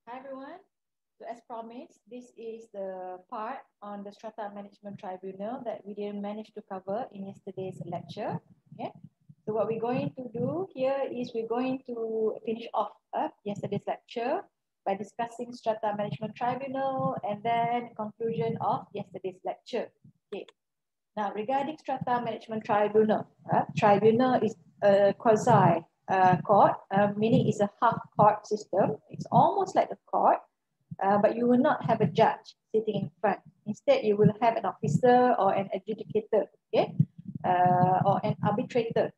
Hi everyone. So as promised, this is the part on the Strata Management Tribunal that we didn't manage to cover in yesterday's lecture. Okay. So what we're going to do here is we're going to finish off yesterday's lecture by discussing Strata Management Tribunal and then conclusion of yesterday's lecture. Okay. Now regarding Strata Management Tribunal, tribunal is a quasi court, meaning it's a half court system. It's almost like a court. But you will not have a judge sitting in front. Instead, you will have an officer or an adjudicator, okay, or an arbitrator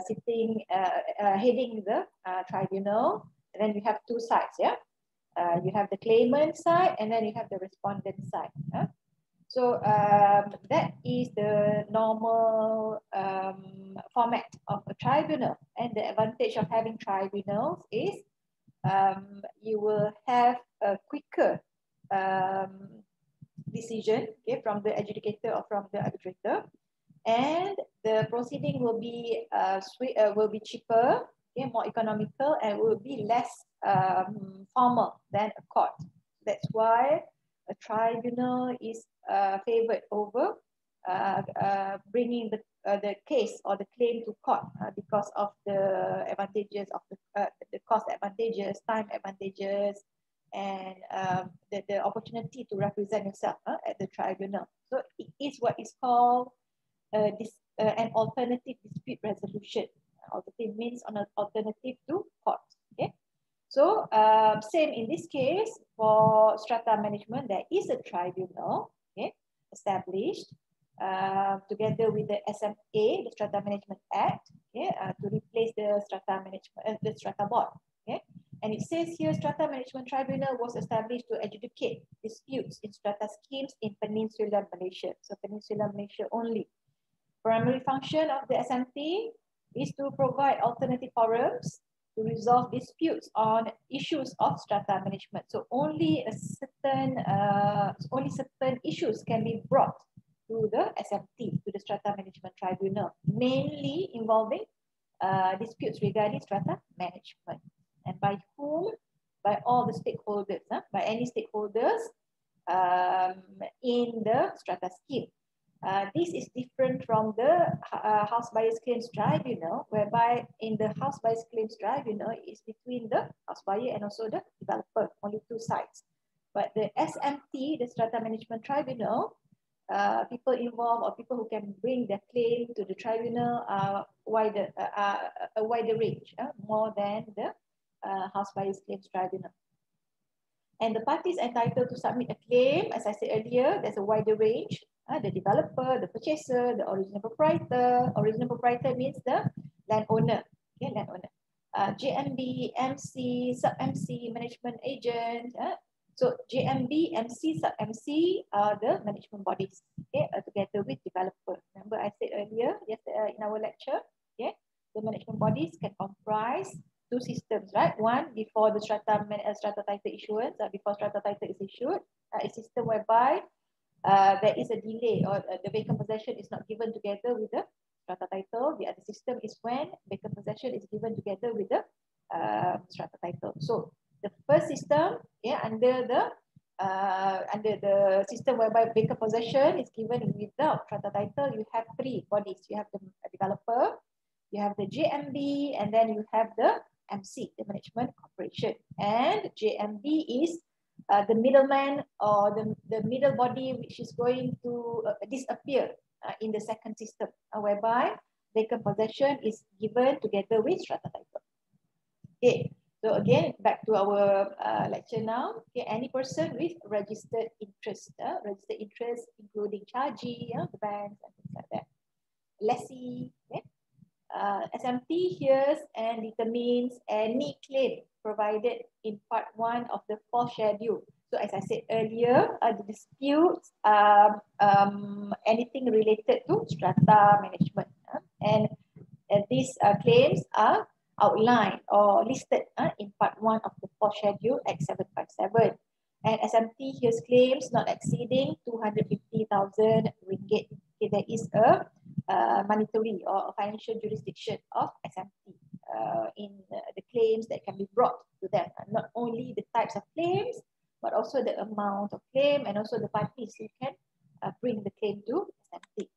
sitting, heading the tribunal. And then you have two sides, yeah. You have the claimant side, and then you have the respondent side. So that is the normal format of a tribunal. And the advantage of having tribunals is you will have a quicker decision, okay, from the adjudicator or from the arbitrator, and the proceeding will be cheaper, okay, more economical, and will be less formal than a court. That's why a tribunal is favored over bringing the case or the claim to court because of the advantages of the cost advantages, time advantages, and the opportunity to represent yourself at the tribunal. So it is what is called an alternative dispute resolution. Alternative means on an alternative to court. Okay. So same in this case for strata management, there is a tribunal, okay, established together with the SMA, the Strata Management Act, okay, to replace the strata management, the strata board. Okay, and it says here, Strata Management Tribunal was established to adjudicate disputes in strata schemes in Peninsular Malaysia. So Peninsular Malaysia only. Primary function of the SMT is to provide alternative forums to resolve disputes on issues of strata management. So only certain issues can be brought to the SMT, to the Strata Management Tribunal, mainly involving disputes regarding strata management. And by whom? By all the stakeholders, by any stakeholders in the strata scheme. This is different from the House Buyers Claims Tribunal, whereby in the House Buyers Claims Tribunal is between the house buyer and also the developer, only two sides. But the SMT, the Strata Management Tribunal, people involved or people who can bring their claim to the tribunal are a wider range, more than the House Buyers Claims Tribunal. And the parties entitled to submit a claim, as I said earlier, there's a wider range. The developer, the purchaser, the original proprietor. Original proprietor means the landowner, okay, landowner. JMB, MC, sub-MC, management agent. So JMB, MC, sub-MC are the management bodies, okay, together with developer. Remember I said earlier, yesterday in our lecture, okay, the management bodies can comprise two systems, right? One, before the strata title issuance, before strata title is issued, a system whereby there is a delay or the vacant possession is not given together with the strata title. The other system is when vacant possession is given together with the strata title. So the first system, yeah, under the system whereby vacant possession is given without strata title, you have three bodies. You have the developer, you have the JMB, and then you have the MC, the management corporation. And JMB is the middleman or the middle body which is going to disappear in the second system, whereby vacant possession is given together with strata title. Okay, so again, back to our lecture now. Okay, any person with registered interest including chargee, the banks and things like that. Lessee, okay. SMT hears and determines any claim provided in part 1 of the 4th schedule. So as I said earlier, the disputes, anything related to strata management. And these claims are outlined or listed in part 1 of the 4th schedule Act 757. And SMT hears claims not exceeding 250,000 ringgit. Okay, there is a monetary or financial jurisdiction of SMT in the claims that can be brought to to them. Not only the types of claims, but also the amount of claim and also the parties who can bring the claim to SMT.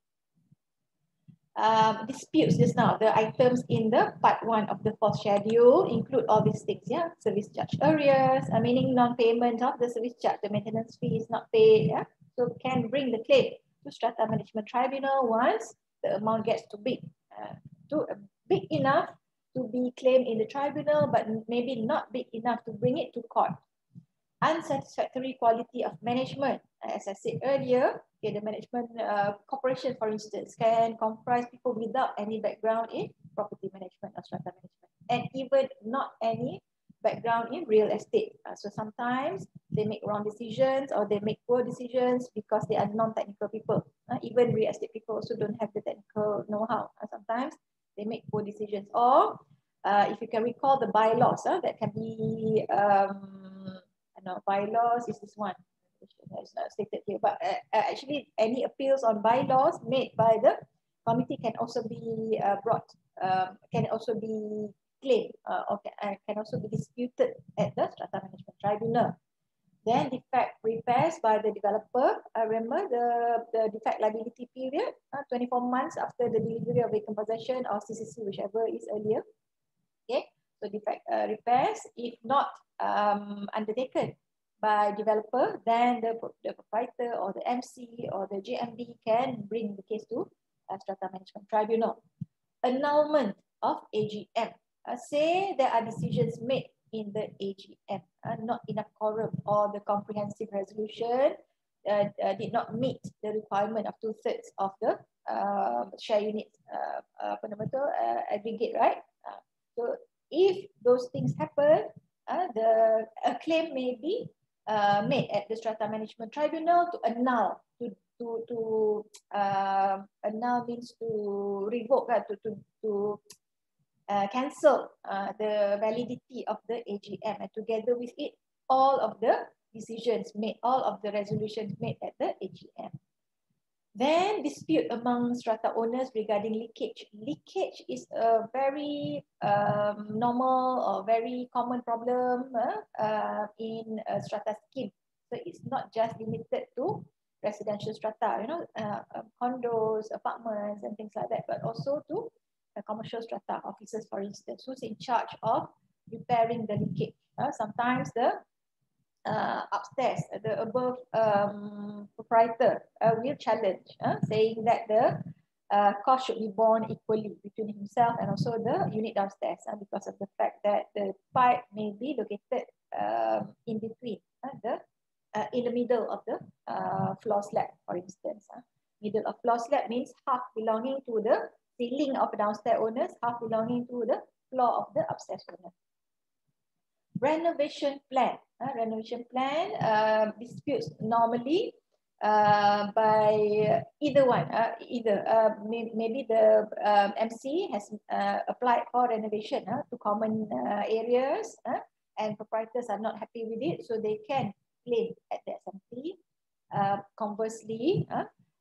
Disputes just now, the items in the part 1 of the 4th schedule include all these things, yeah, service charge arrears, meaning non-payment of the service charge, the maintenance fee is not paid, yeah, so can bring the claim to Strata Management Tribunal once the amount gets too big enough to be claimed in the tribunal, but maybe not big enough to bring it to court. Unsatisfactory quality of management. As I said earlier, okay, the management corporation, for instance, can comprise people without any background in property management or strata management, and even not any background in real estate. So sometimes they make wrong decisions or they make poor decisions because they are non-technical people. Even real estate people also don't have the technical know-how. Sometimes they make poor decisions. Or if you can recall the bylaws that can be bylaws is this one. It's not stated here, but actually any appeals on bylaws made by the committee can also be can also be claimed or can also be disputed at the Strata Management Tribunal. Then defect repairs by the developer. Remember the defect liability period, 24 months after the delivery of vacant possession or CCC, whichever is earlier. Okay, so defect repairs, if not undertaken by developer, then the proprietor or the MC or the JMB can bring the case to Strata Management Tribunal. Annulment of AGM. Say there are decisions made in the AGM, not enough quorum, or the comprehensive resolution did not meet the requirement of 2/3 of the share units aggregate, right? So if those things happen, a claim may be made at the Strata Management Tribunal to annul. Annul means to revoke, to cancel the validity of the AGM, and together with it, all of the decisions made, all of the resolutions made at the AGM. Then dispute among strata owners regarding leakage. Leakage is a very normal or very common problem in a strata scheme. So it's not just limited to residential strata, condos, apartments, and things like that, but also to commercial strata, offices, for instance, who's in charge of repairing the leakage. Sometimes the upstairs, the above proprietor will challenge, saying that the cost should be borne equally between himself and also the unit downstairs, because of the fact that the pipe may be located in between, in the middle of the floor slab, for instance. Middle of floor slab means half belonging to the ceiling of downstairs owners, half belonging to the floor of the upstairs owners. Renovation plan. Renovation plan disputes normally by either one. Maybe the MC has applied for renovation to common areas, and proprietors are not happy with it, so they can claim at the SMT. Conversely,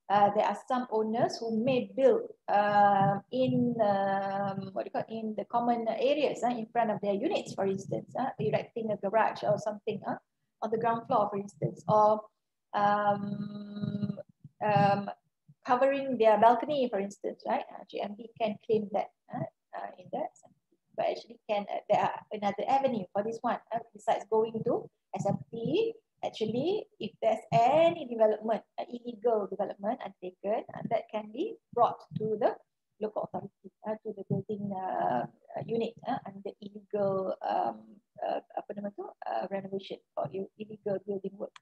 there are some owners who may build in in the common areas, in front of their units, for instance, erecting a garage or something on the ground floor, for instance, or covering their balcony, for instance, right? GMB can claim that in that, but actually there are another avenue for this one besides going to SMT. Actually, if there's any development, illegal development undertaken, that can be brought to the local authority, to the building unit under illegal renovation or illegal building work.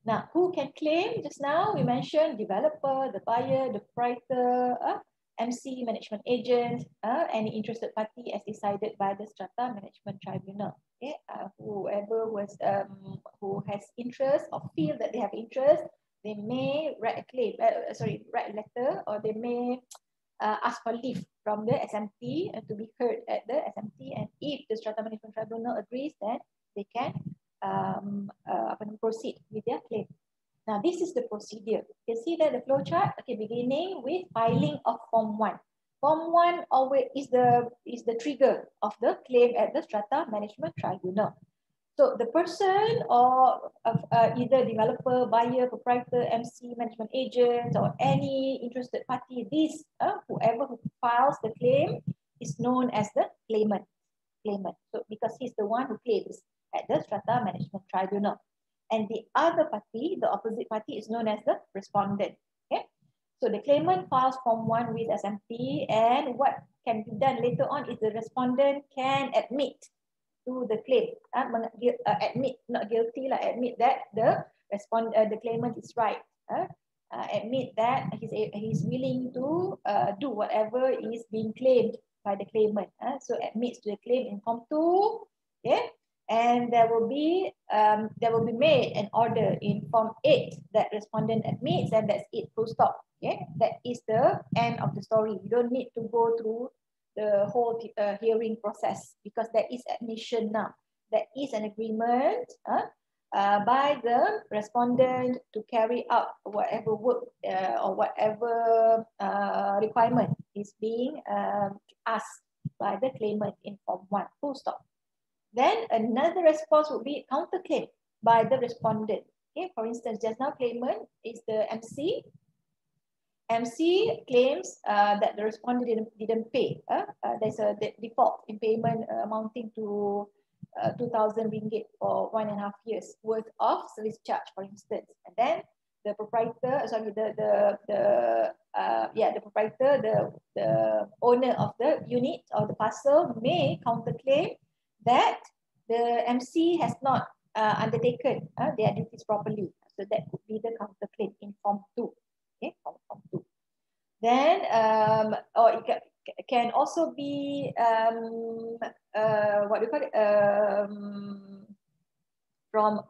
Now, who can claim? Just now we mentioned developer, the buyer, the proprietor, MC, management agent, any interested party as decided by the Strata Management Tribunal. Okay, whoever who has interest or feel that they have interest, they may write a claim, write a letter, or they may ask for leave from the SMT to be heard at the SMT. And if the Strata Management Tribunal agrees, then they can proceed with their claim. Now, this is the procedure. You can see that the flow chart, okay, beginning with filing of Form 1. Form 1 always is the trigger of the claim at the Strata Management Tribunal. So the person or either developer, buyer, proprietor, MC, management agent, or any interested party, whoever who files the claim is known as the claimant. So because he's the one who claims at the Strata Management Tribunal. And the other party, the opposite party, is known as the respondent. Okay. So the claimant files Form 1 with SMT, and what can be done later on is the respondent can admit to the claim, admit, not guilty, admit that the claimant is right, admit that he's willing to do whatever is being claimed by the claimant. So admits to the claim in Form 2, okay, and there will be made an order in Form 8 that respondent admits, and that's it, full stop. Okay, that is the end of the story. You don't need to go through the whole hearing process, because there is admission now. There is an agreement by the respondent to carry out whatever work or whatever requirement is being asked by the claimant in Form 1, full stop. Then another response would be counterclaim by the respondent. Okay, for instance, just now claimant is the MC. MC claims that the respondent didn't pay. There's a default in payment amounting to 2,000 ringgit for 1.5 years worth of service charge, for instance. And then the proprietor, the owner of the unit or the parcel may counterclaim that the MC has not undertaken their duties properly. So that could be the counterclaim in Form 2. Okay, Form 2. Then, or it can also be what do you call it? From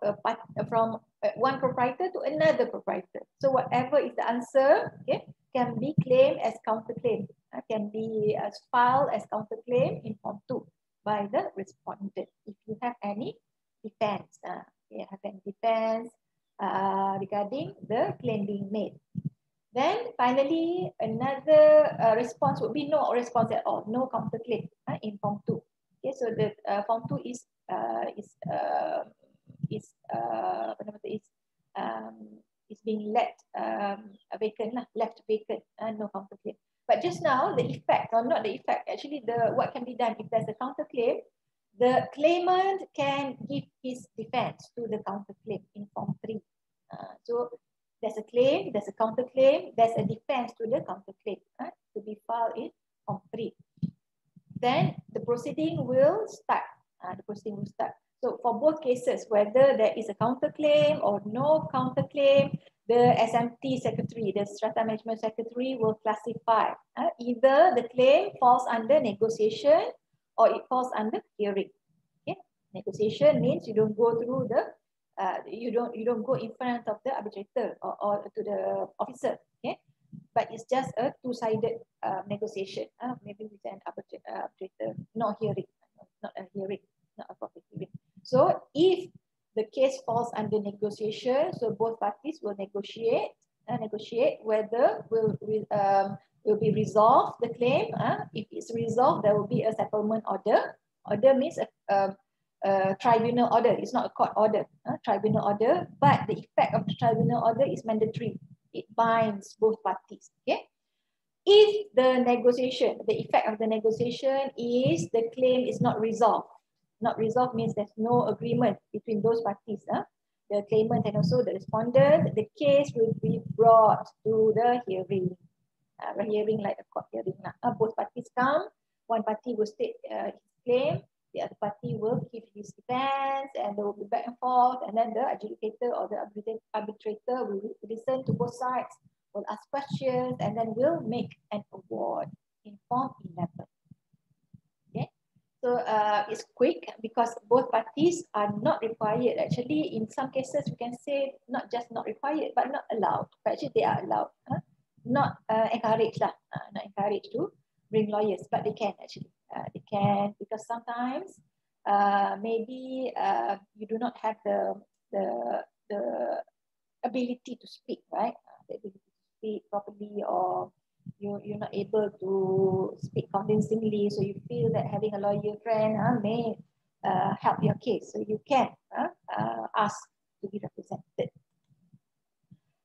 one proprietor to another proprietor. So whatever is the answer, okay, can be claimed as counterclaim. Can be filed as counterclaim in Form 2 by the respondent. If you have any defense, regarding the claim being made. Then finally, another response would be no response at all, no counterclaim in Form 2. Okay, so the Form 2 is being left vacant, no counterclaim. But just now, the effect, or not the effect, actually what can be done if there's a counterclaim, the claimant can give his defense to the counterclaim in Form 3. So there's a claim, there's a counterclaim, there's a defense to the counterclaim to be filed in Form 3. Then the proceeding will start. So for both cases, whether there is a counterclaim or no counterclaim, the SMT secretary, the Strata Management Secretary, will classify either the claim falls under negotiation or it falls under hearing. Okay? Negotiation means you don't go through the you don't go in front of the arbitrator or to the officer. Okay, but it's just a two-sided negotiation. Maybe with an arbitrator, not hearing, not a hearing, not a proper hearing. So if the case falls under negotiation, so both parties will negotiate whether will be resolved the claim. If it's resolved, there will be a settlement order. Order means a tribunal order. It's not a court order, tribunal order, but the effect of the tribunal order is mandatory. It binds both parties. Okay. If the effect of the negotiation is the claim is not resolved. Not resolved means there's no agreement between those parties, the claimant and also the respondent. The case will be brought to the hearing. A hearing like a court hearing. Both parties come. One party will state his claim. The other party will give his defense, and there will be back and forth, and then the adjudicator or the arbitrator will listen to both sides, will ask questions, and then will make an award in Form 11. Okay, so it's quick because both parties are not required. Actually, in some cases, we can say not just not required, but not allowed. But actually, they are allowed. Not encouraged not encouraged to bring lawyers, but they can actually. They can, because sometimes maybe you do not have the ability to speak, right? The ability to speak properly, or you're not able to speak convincingly, so you feel that having a lawyer friend may help your case. So you can ask to be represented.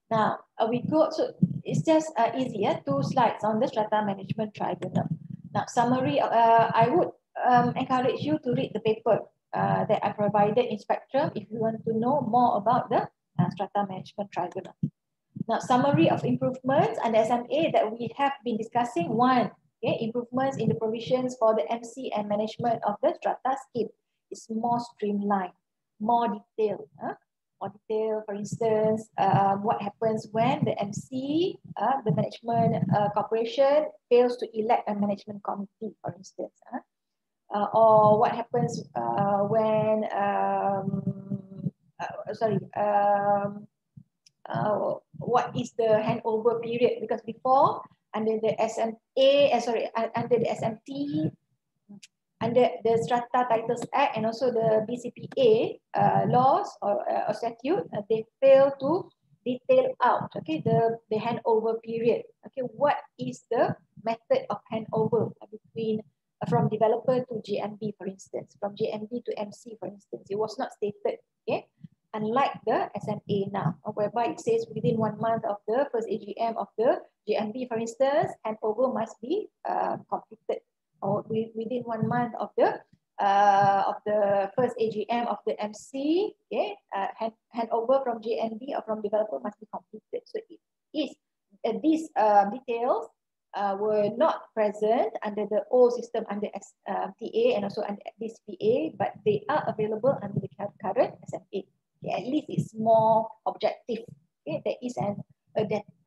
Now we go, so it's just easier, 2 slides on the Strata Management Tribunal. Now summary, I would encourage you to read the paper that I provided in Spectrum if you want to know more about the Strata Management Tribunal. Now summary of improvements under SMA that we have been discussing. One, okay, improvements in the provisions for the MC and management of the Strata scheme is more streamlined, more detailed. More detail, for instance, what happens when the MC, the management corporation, fails to elect a management committee, for instance. Or what happens when, what is the handover period? Because before, under the under the SMT, under the Strata Titles Act and also the BCPA laws or statute, they fail to detail out, okay, the handover period. Okay, what is the method of handover between from developer to JMB, for instance, from JMB to MC, for instance? It was not stated, okay? Unlike the SMA now, whereby it says within 1 month of the first AGM of the JMB, for instance, handover must be completed, or within 1 month of the first AGM of the MC, okay, handover from JMB or from developer must be completed. So it is these details were not present under the old system under TA and also under this PA, but they are available under the current SMA. Okay, at least it's more objective. Okay, there is a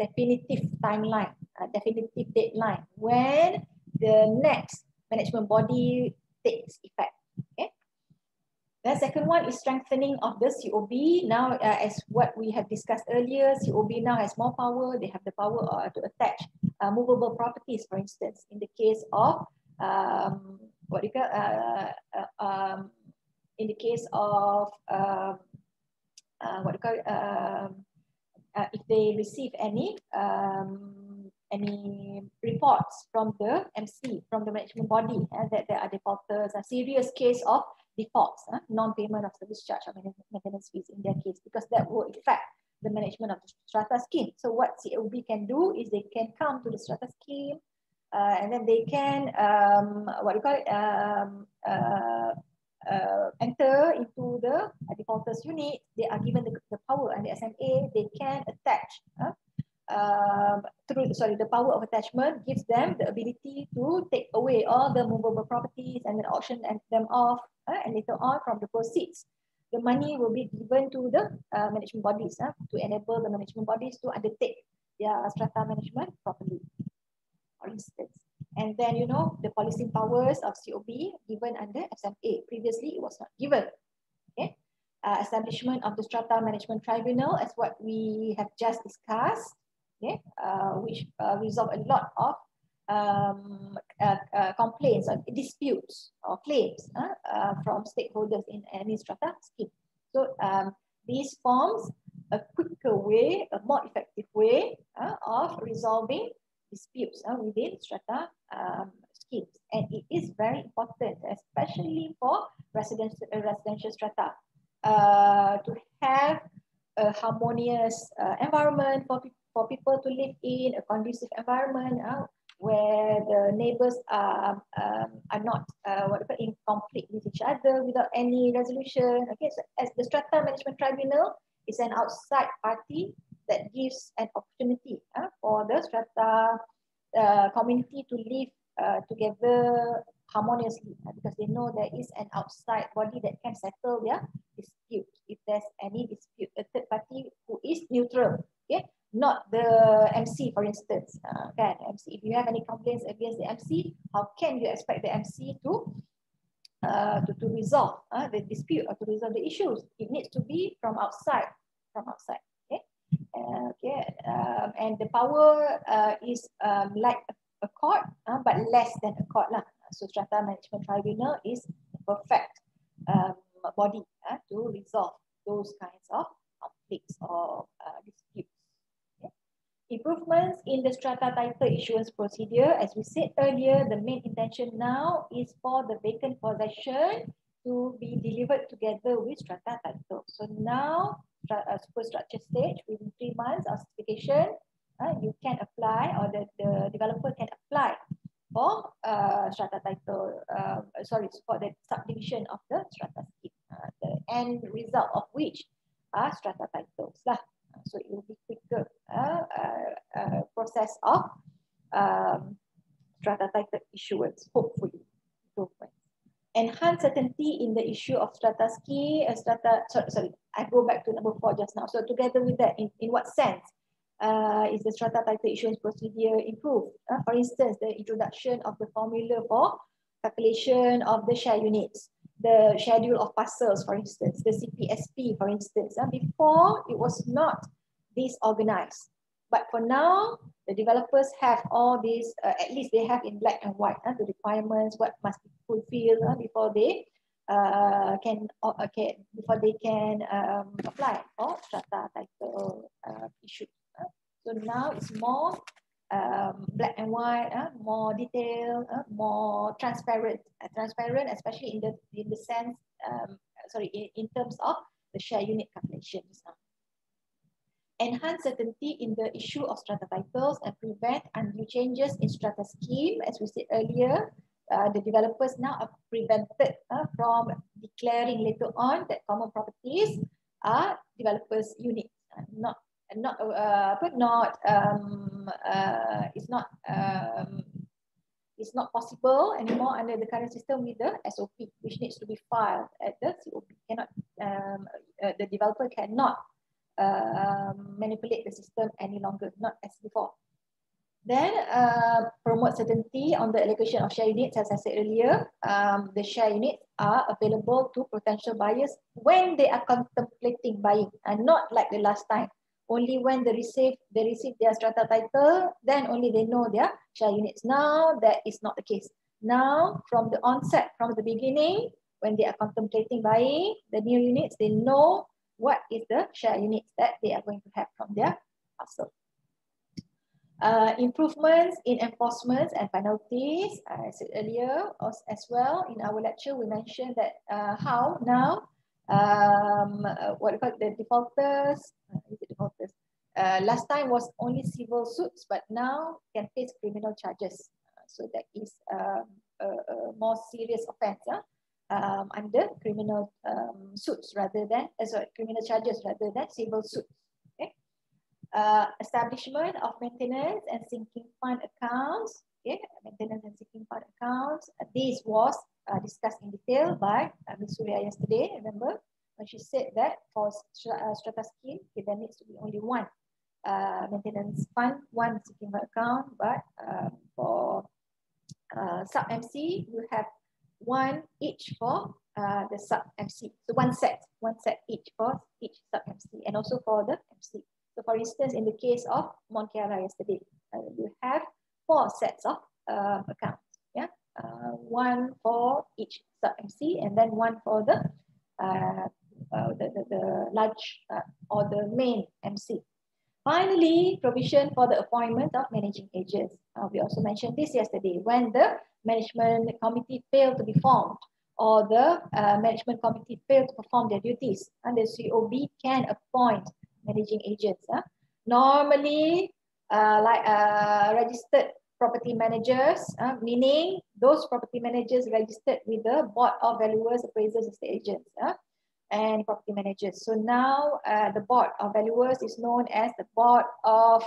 definitive timeline, a definitive deadline when the next management body takes effect. Okay. The second one is strengthening of the COB. Now, as what we have discussed earlier, COB now has more power. They have the power to attach movable properties, for instance, in the case of in the case of if they receive any reports from the MC, from the management body, that there are defaulters, a serious case of defaults, non-payment of service charge or maintenance fees in their case, because that will affect the management of the Strata scheme. So what COB can do is they can come to the Strata scheme and then they can enter into the defaulters unit. They are given the power under SMA. They can attach the power of attachment gives them the ability to take away all the movable properties and then auction them off, and later on from the proceeds, the money will be given to the management bodies to enable the management bodies to undertake their strata management properly, for instance. And then, you know, the policing powers of COB given under SMA. Previously, it was not given. Okay. Establishment of the Strata Management Tribunal, as what we have just discussed, okay, which resolve a lot of complaints or disputes or claims from stakeholders in any strata scheme. So these forms a quicker way, a more effective way of resolving disputes within strata schemes. And it is very important, especially for residential strata, to have a harmonious environment for people to live in, a conducive environment where the neighbors are not in conflict with each other without any resolution. Okay, so as the Strata Management Tribunal is an outside party that gives an opportunity for the strata community to live together harmoniously, because they know there is an outside body that can settle their dispute. If there's any dispute, a third party who is neutral, okay, not the MC, for instance. MC, if you have any complaints against the MC, how can you expect the MC to resolve the dispute or to resolve the issues? It needs to be from outside. And the power is like a court, but less than a court lah. So Strata Management Tribunal is the perfect body to resolve those kinds of conflicts or disputes. Okay. Improvements in the strata title issuance procedure. As we said earlier, the main intention now is for the vacant possession to be delivered together with strata title. So now, superstructure stage, within 3 months of certification, you can apply, or the developer can apply for strata title, for the subdivision of the strata scheme, the end result of which are strata titles lah. So it will be quicker process of strata title issuance, hopefully. Improvement. Enhance certainty in the issue of strata scheme, I go back to number 4 just now. So together with that, in what sense is the strata title issuance procedure improved? For instance, the introduction of the formula for calculation of the share units, the schedule of parcels, for instance, the CPSP, for instance. Before, it was not disorganized. But for now, the developers have all these, at least they have in black and white, the requirements, what must be fulfilled before they can apply for strata title issue. So now it's more black and white, more detailed, more transparent, especially in the sense, in terms of the share unit calculations. Enhance certainty in the issue of strata titles and prevent undue changes in strata scheme. As we said earlier, the developers now are prevented from declaring later on that common properties are developers' units, it's not possible anymore under the current system with the SOP, which needs to be filed at the COP. The developer cannot manipulate the system any longer, not as before. Then promote certainty on the allocation of share units. As I said earlier, the share units are available to potential buyers when they are contemplating buying, and not like the last time. Only when they receive their strata title, then only they know their share units. Now that is not the case. Now, from the onset, from the beginning, when they are contemplating buying the new units, they know what is the share units that they are going to have from their parcel. Improvements in enforcement and penalties. I said earlier as well in our lecture, we mentioned that how now what about the defaulters? Last time was only civil suits, but now can face criminal charges. So that is a more serious offence under criminal suits rather than criminal charges rather than civil suits. Okay. Establishment of maintenance and sinking fund accounts. Okay, maintenance and sinking fund accounts. This was discussed in detail by Ms. Surya yesterday. Remember when she said that for strata scheme, there needs to be only one maintenance fund, one sinking fund account, but for sub MC, you have one each for the sub MC. So one set each for each sub MC, and also for the MC. So for instance, in the case of Mont Kiara yesterday, you have 4 sets of accounts. Yeah, one for each sub MC, and then one for the large or the main MC. Finally, provision for the appointment of managing agents. We also mentioned this yesterday. When the management committee failed to be formed, or the management committee failed to perform their duties, and the COB can appoint managing agents. Normally, registered property managers, meaning those property managers registered with the Board of Valuers, Appraisers, Estate Agents, and property managers. So now the Board of Valuers is known as the Board of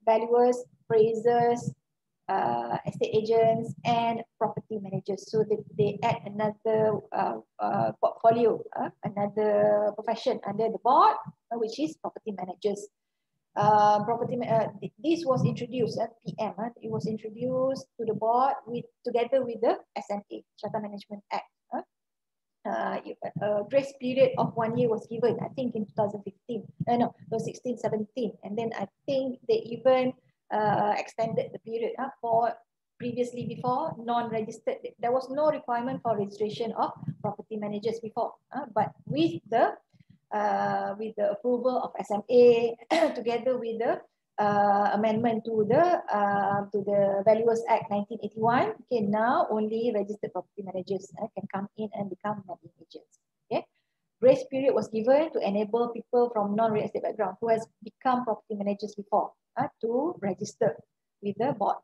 Valuers, Appraisers, Estate Agents, and property managers. So they add another portfolio, another profession under the board, which is property managers. This was introduced at PM. It was introduced to the board together with the SMA, Strata Management Act. A grace period of 1 year was given, I think in 2015, 16-17, and then I think they even extended the period for previously before non-registered. There was no requirement for registration of property managers before, but with the approval of SMA together with the amendment to the Valuers Act 1981. Okay, now only registered property managers can come in and become letting agents. Okay, grace period was given to enable people from non-real estate background who has become property managers before to register with the board,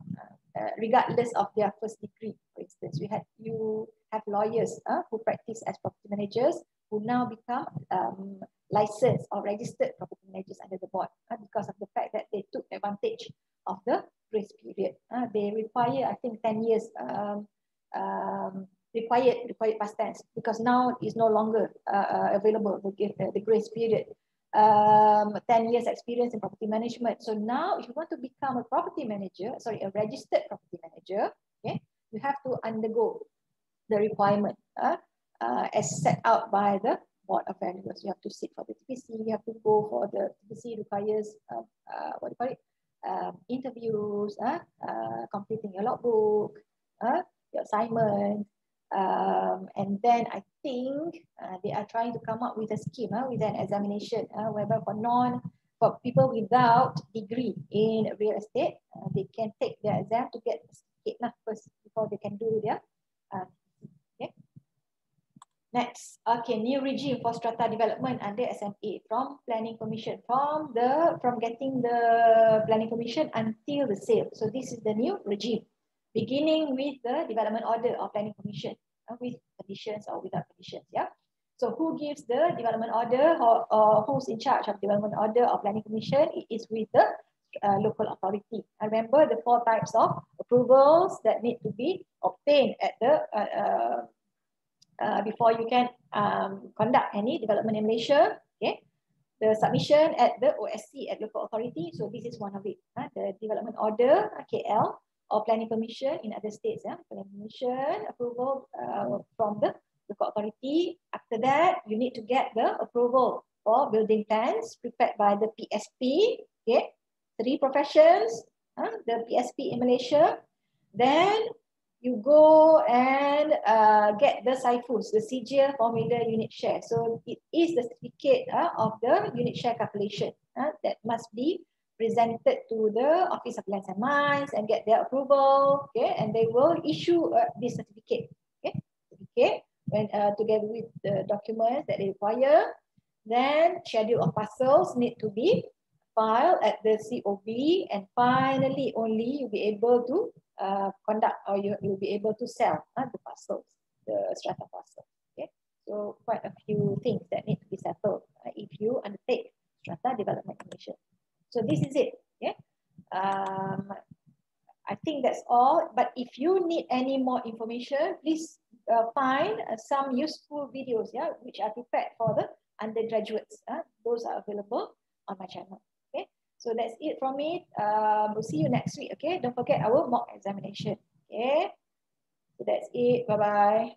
regardless of their first degree. For instance, you have lawyers who practice as property managers who now become licensed or registered property managers under the board because of the fact that they took advantage of the grace period. They require, I think, 10 years required past tense, because now it's no longer available the grace period. 10 years experience in property management. So now if you want to become a registered property manager, okay, you have to undergo the requirement as set out by the Board of Valuers. You have to sit for the TPC, you have to go for the TPC requires interviews, completing your logbook, your assignment, and then I think they are trying to come up with a scheme with an examination whereby for people without degree in real estate, they can take their exam to get a certificate first before they can do their okay. Next, okay, new regime for strata development under SMA from planning permission, from getting the planning permission until the sale. So this is the new regime, beginning with the development order of planning permission with conditions or without conditions. Yeah. So who gives the development order or who's in charge of development order of planning permission? It is with the local authority. I remember the 4 types of approvals that need to be obtained at the before you can conduct any development in Malaysia. Okay, the submission at the OSC at local authority. So this is one of it. The development order KL or planning permission in other states. Planning permission approval from the local authority. After that, you need to get the approval for building plans prepared by the PSP. Okay, 3 professions. The PSP in Malaysia. Then you go and get the SIFUS, the Sijil Formula Unit Share. So it is the certificate of the unit share calculation that must be presented to the Office of Lands and Mines and get their approval. Okay, and they will issue this certificate. Okay, certificate when together with the documents that they require. Then schedule of parcels need to be filed at the COB, and finally only you'll be able to conduct or you'll be able to sell the parcels, the strata parcels. Okay, so quite a few things that need to be settled if you undertake strata development commission. So this is it. Okay, I think that's all. But if you need any more information, please find some useful videos, which are prepared for the undergraduates. Those are available on my channel. Okay, so that's it from me. We'll see you next week. Okay, don't forget our mock examination. Okay, so that's it. Bye bye.